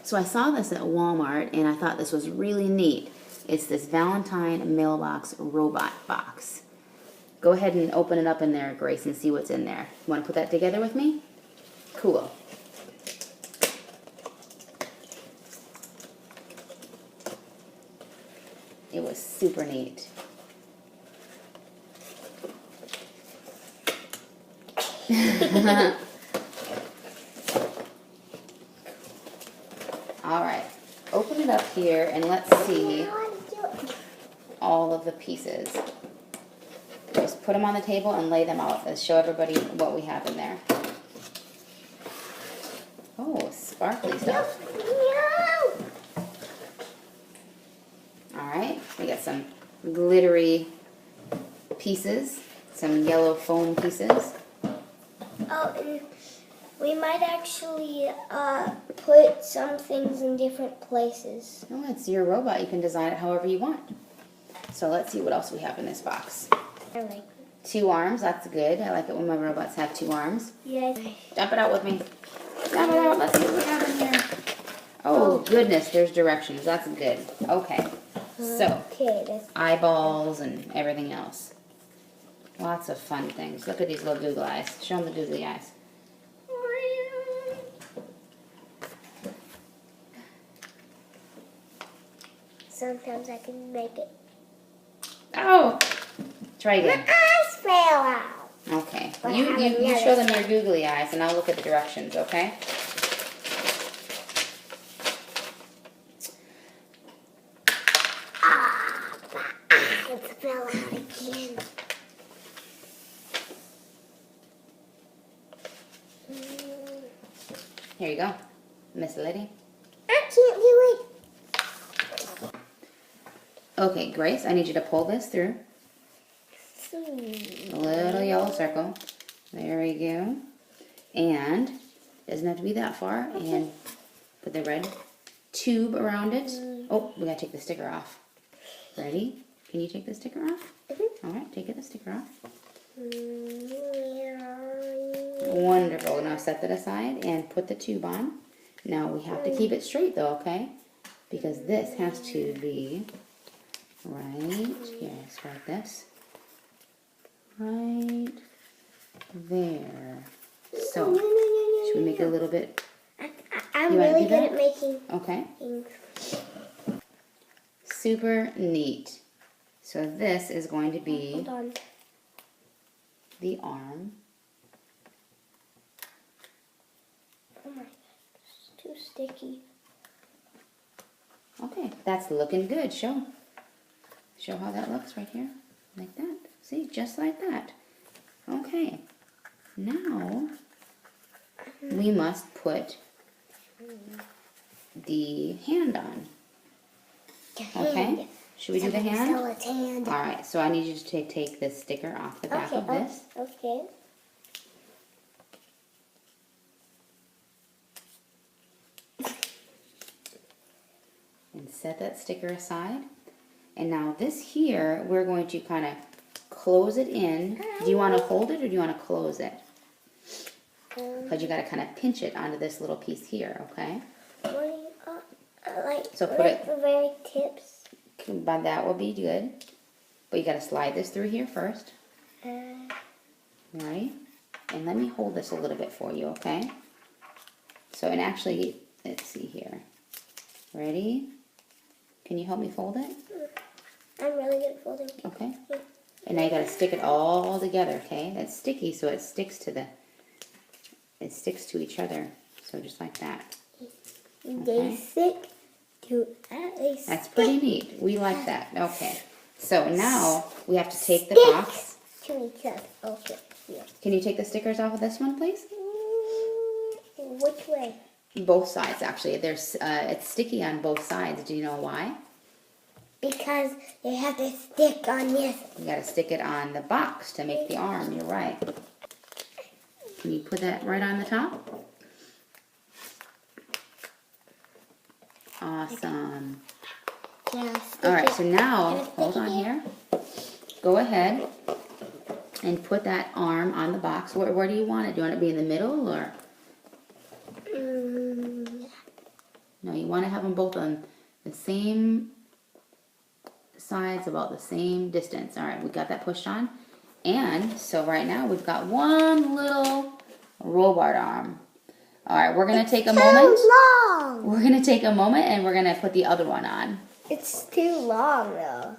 So I saw this at Walmart, and I thought this was really neat. It's this Valentine Mailbox robot box. Go ahead and open it up in there, Grace, and see what's in there. You want to put that together with me? Cool. It was super neat. All right, open it up here and let's see all of the pieces. Just put them on the table and lay them out. Let's show everybody what we have in there. Oh, sparkly stuff. All right, we got some glittery pieces, some yellow foam pieces. Oh, and we might actually put some things in different places. Oh, it's your robot. You can design it however you want. So let's see what else we have in this box. I like it. 2 arms, that's good. I like it when my robots have 2 arms. Yes. Dump it out with me. Dump it out. Let's see what we have in here. Oh, goodness, there's directions. That's good. Okay. So, eyeballs and everything else. Lots of fun things. Look at these little Google eyes. Show them the googly eyes. Sometimes I can make it. Oh! Try again. My eyes fell out. Okay. You show them your googly eyes and I'll look at the directions, okay? It fell out again. Here you go, Miss Lady. I can't do it. Okay, Grace, I need you to pull this through. A little yellow circle. There we go. And it doesn't have to be that far. And put the red tube around it. Oh, we gotta take the sticker off. Ready? Can you take the sticker off? All right, take the sticker off. Wonderful. Now set that aside and put the tube on. Now we have to keep it straight though, okay? Because this has to be right here. Start this. Right there. So, should we make it a little bit? I'm really good at making okay. things. Super neat. So this is going to be the arm. Oh my God, it's too sticky. Okay, that's looking good. Show how that looks right here. Like that. See, just like that. Okay. Now, we must put the hand on. Okay? Should we do the hand? Alright, so I need you to take this sticker off the back of this. Okay. And set that sticker aside. And now this here, we're going to kind of close it in. Do you want to hold it or do you want to close it? Because you got to kind of pinch it onto this little piece here, okay? So put it the very tips. But that will be good. But you got to slide this through here first. Right? And let me hold this a little bit for you, okay? So, and actually, let's see here. Ready? Can you help me fold it? I'm really good at folding. Okay. And now you got to stick it all together, okay? It's sticky, so it sticks to each other. So just like that. They stick to That's pretty neat. We like that. Okay. So now we have to take the box. To each other. Okay. Yeah. Can you take the stickers off of this one, please? Which way? Both sides, actually. There's it's sticky on both sides. Do you know why? Because they have to stick on this. You got to stick it on the box to make the arm. You're right. Can you put that right on the top? Awesome. Yeah, all right, so now, hold on here. Go ahead and put that arm on the box. Where do you want it? Do you want it to be in the middle or? No, you want to have them both on the same sides, about the same distance. All right, we got that pushed on. And so right now we've got one little robot arm. All right, we're going to take a moment. Long. We're going to take a moment and we're going to put the other one on. It's too long though.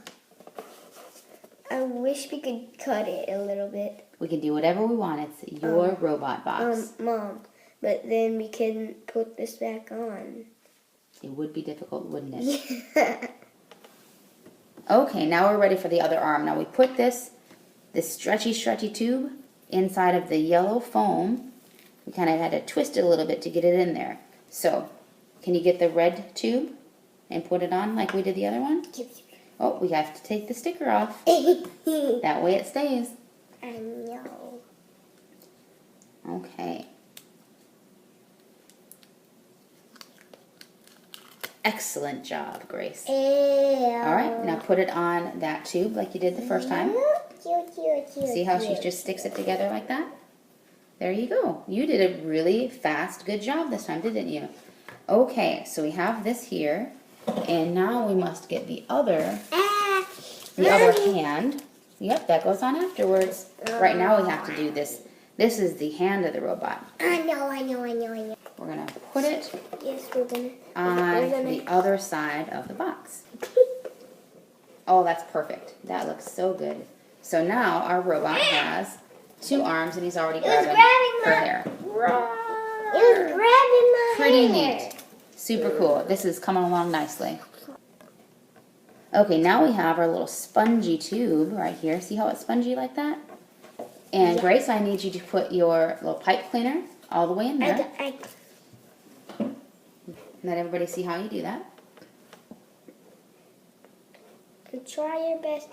I wish we could cut it a little bit. We can do whatever we want. It's your robot box. Mom, but then we can put this back on. It would be difficult, wouldn't it? Yeah. Okay, now we're ready for the other arm. Now we put this stretchy tube inside of the yellow foam. We kind of had to twist it a little bit to get it in there. So, can you get the red tube and put it on like we did the other one? Oh, we have to take the sticker off. That way it stays. I know. Okay. Excellent job, Grace. Ew. All right, now put it on that tube like you did the first time. See how she just sticks it together like that? There you go. You did a really fast, good job this time, didn't you? Okay, so we have this here, and now we must get the other hand. Yep, that goes on afterwards. Right now we have to do this. This is the hand of the robot. I know. We're going to put it Yes, we're gonna. on the other side of the box. Oh, that's perfect. That looks so good. So now our robot has 2 arms and he's already grabbing her hair. It was grabbing my Pretty hair. neat. Super cool. This is coming along nicely. Okay, now we have our little spongy tube right here. See how it's spongy like that? And Grace, I need you to put your little pipe cleaner all the way in there. Let everybody see how you do that. Try your best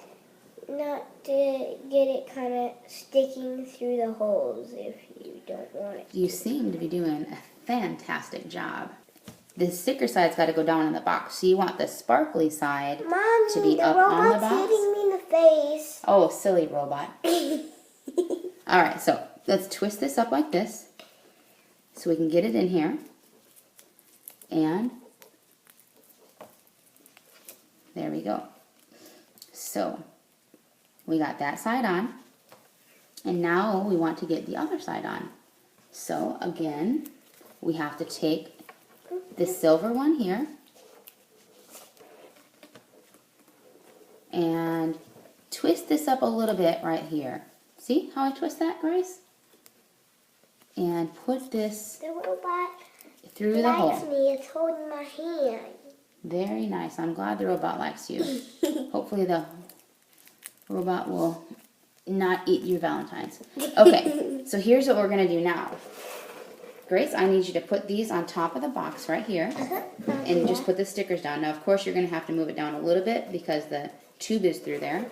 not to get it kind of sticking through the holes if you don't want it. You seem to be doing a fantastic job. The sticker side's got to go down in the box. So you want the sparkly side to be up on the box. The robot's hitting me in the face. Oh, silly robot. All right, so let's twist this up like this so we can get it in here. And there we go. So we got that side on. And now we want to get the other side on. So again, we have to take the silver one here and twist this up a little bit right here. See how I twist that, Grace? And put this The robot through the hole. likes me. It's holding my hand. Very nice. I'm glad the robot likes you. Hopefully the robot will not eat your Valentines. Okay, so here's what we're going to do now. Grace, I need you to put these on top of the box right here. And just put the stickers down. Now, of course, you're going to have to move it down a little bit because the tube is through there.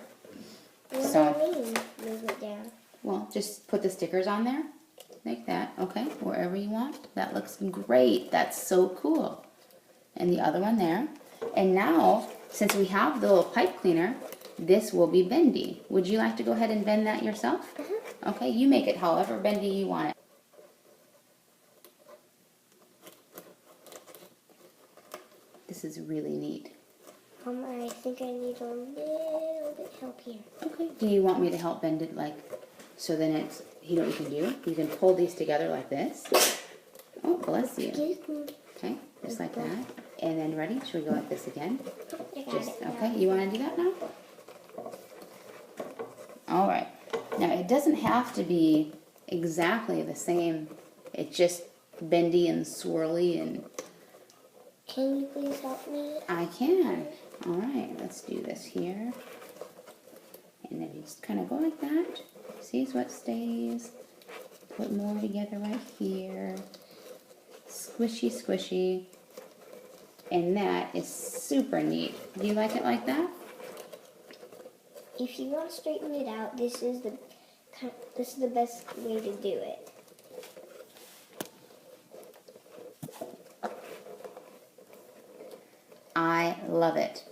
What So, do you mean, move it down? well, just put the stickers on there. Like that. Okay, wherever you want. That looks great. That's so cool. And the other one there. And now, since we have the little pipe cleaner, this will be bendy. Would you like to go ahead and bend that yourself? Okay, you make it however bendy you want it. This is really neat. I think I need a little bit help here. Okay. Do you want me to help bend it like, so then it's, you know what you can do? You can pull these together like this. Oh, bless you. Excuse me. Okay, just like that. And then ready? Should we go like this again? I got Just, it now. okay, you want to do that now? All right. Now, it doesn't have to be exactly the same. It's just bendy and swirly, and Can you please help me? I can. All right, let's do this here. And then you just kind of go like that. See what stays. Put more together right here. Squishy, squishy. And that is super neat. Do you like it like that? If you want to straighten it out, this is the best way to do it. I love it.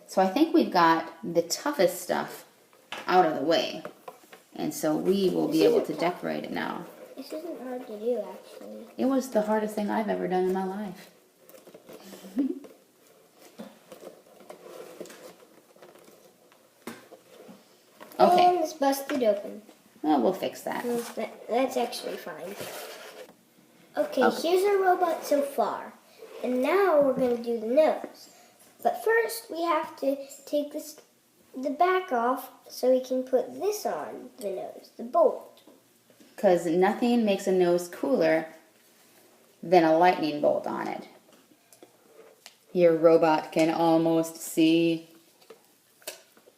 So I think we've got the toughest stuff out of the way. And so we will be able to decorate it now. This isn't hard to do, actually. It was the hardest thing I've ever done in my life. Okay. And it's busted open. Well, we'll fix that. That's actually fine. Okay, here's our robot so far. And now we're going to do the nose. But first, we have to take the back off so we can put this on the nose, the bolt. Because nothing makes a nose cooler than a lightning bolt on it. Your robot can almost see.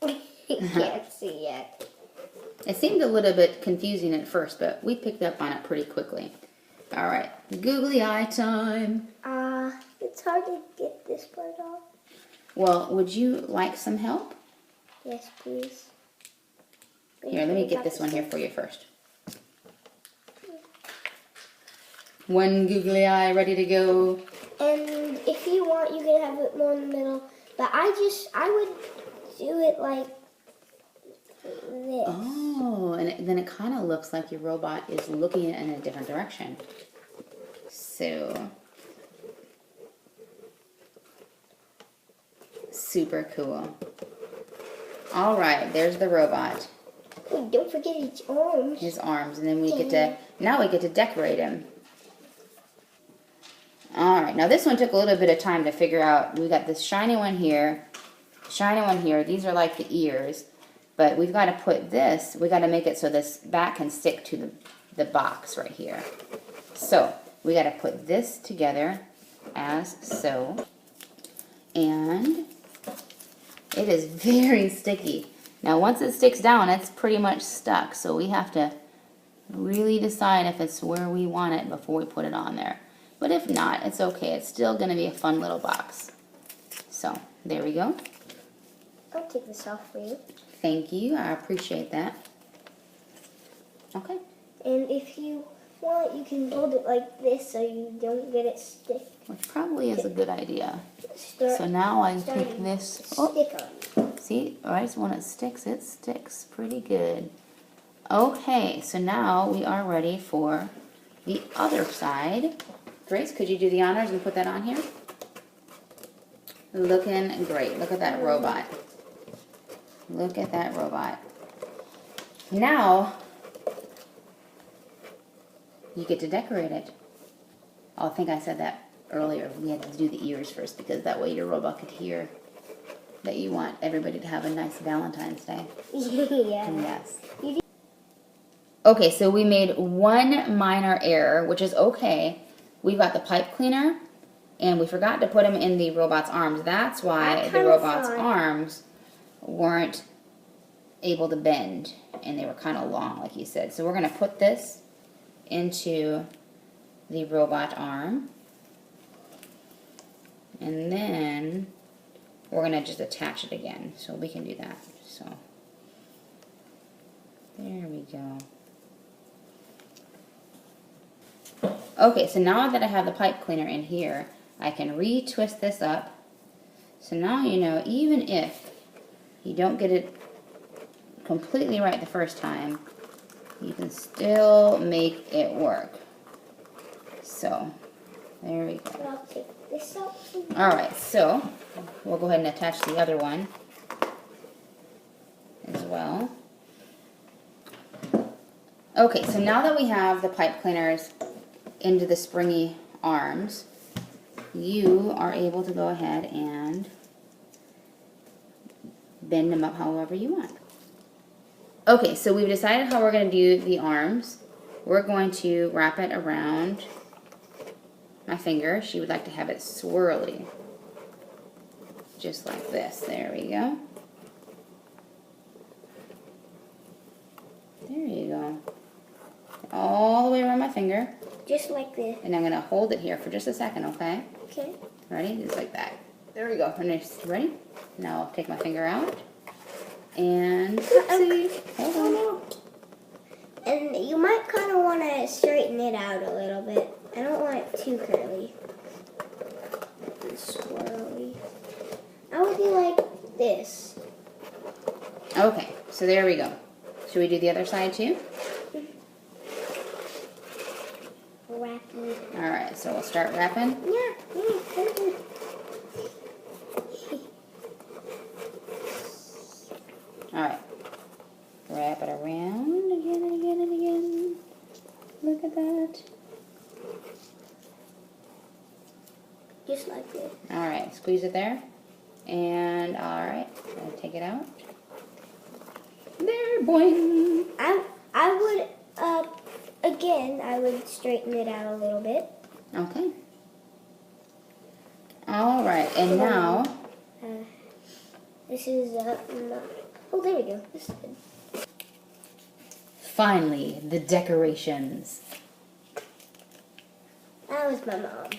You can't see yet. It seemed a little bit confusing at first, but we picked up on it pretty quickly. All right, googly eye time. It's hard to get this part off. Well, would you like some help? Yes, please. Here, let me get this one here for you first. One googly eye ready to go. And if you want, you can have it more in the middle. But I would do it like this. Oh, and then it kind of looks like your robot is looking in a different direction. So, super cool. All right, there's the robot. Wait, don't forget his arms. His arms, and then now we get to decorate him. All right, now this one took a little bit of time to figure out. We got this shiny one here, shiny one here. These are like the ears, but we've got to put this, we got to make it so this back can stick to the box right here. So we got to put this together as so, and it is very sticky. Now once it sticks down, it's pretty much stuck, so we have to really decide if it's where we want it before we put it on there. But if not, it's okay. It's still going to be a fun little box. So, there we go. I'll take this off for you. Thank you. I appreciate that. Okay. And if you want, you can hold it like this so you don't get it stick. Which probably is a good idea. Start, So now I take this. Stick on. See, right when it sticks pretty good. Okay, so now we are ready for the other side. Grace, could you do the honors and put that on here? Looking great. Look at that robot. Look at that robot. Now, you get to decorate it. Oh, I think I said that earlier. We had to do the ears first because that way your robot could hear that you want everybody to have a nice Valentine's Day. Yeah. Yes. Okay, so we made one minor error, which is okay. We've got the pipe cleaner, and we forgot to put them in the robot's arms. That's why the robot's arms weren't able to bend, and they were kind of long, like you said. So we're going to put this into the robot arm, and then we're going to just attach it again, so we can do that. So there we go. Okay, so now that I have the pipe cleaner in here, I can retwist this up. So now you know, even if you don't get it completely right the first time, you can still make it work. So, there we go. I'll take this out. Alright, so we'll go ahead and attach the other one as well. Okay, so now that we have the pipe cleaners into the springy arms, you are able to go ahead and bend them up however you want. Okay, so we've decided how we're going to do the arms. We're going to wrap it around my finger. She would like to have it swirly, just like this. There we go. There you go. All the way around my finger. Just like this. And I'm going to hold it here for just a second, okay? Okay. Ready? Just like that. There we go. Ready? Now I'll take my finger out. And oopsie. Hold on. And you might kind of want to straighten it out a little bit. I don't want it too curly and swirly. I would do like this. Okay, so there we go. Should we do the other side too? Wrapping. Alright, so we'll start wrapping. Yeah. Look at that. Just like this. All right, squeeze it there. And all right, so take it out. There, boing. I would, again, I would straighten it out a little bit. Okay. All right, and now. This is, oh, there we go. This is good. Finally, the decorations. That was my mom.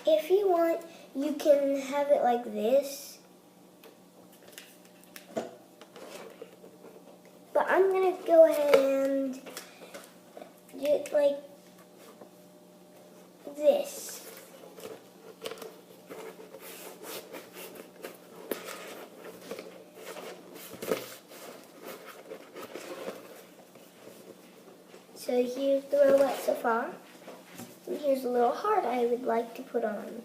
If you want, you can have it like this. But I'm going to go ahead and do it like this. So here's the robot so far. And here's a little heart I would like to put on.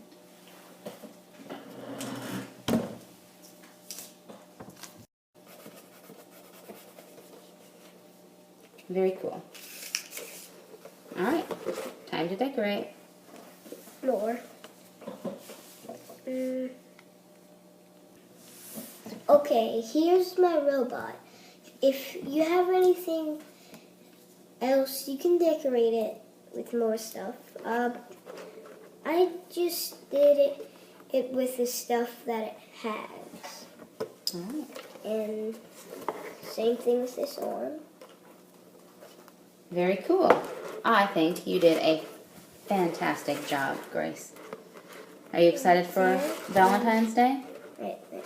Very cool. All right, time to decorate. More. Okay, here's my robot. If you have anything else, you can decorate it with more stuff. I just did it with the stuff that it has. All right. And same thing with this arm. Very cool. I think you did a fantastic job, Grace. Are you excited for Valentine's Day? Right there.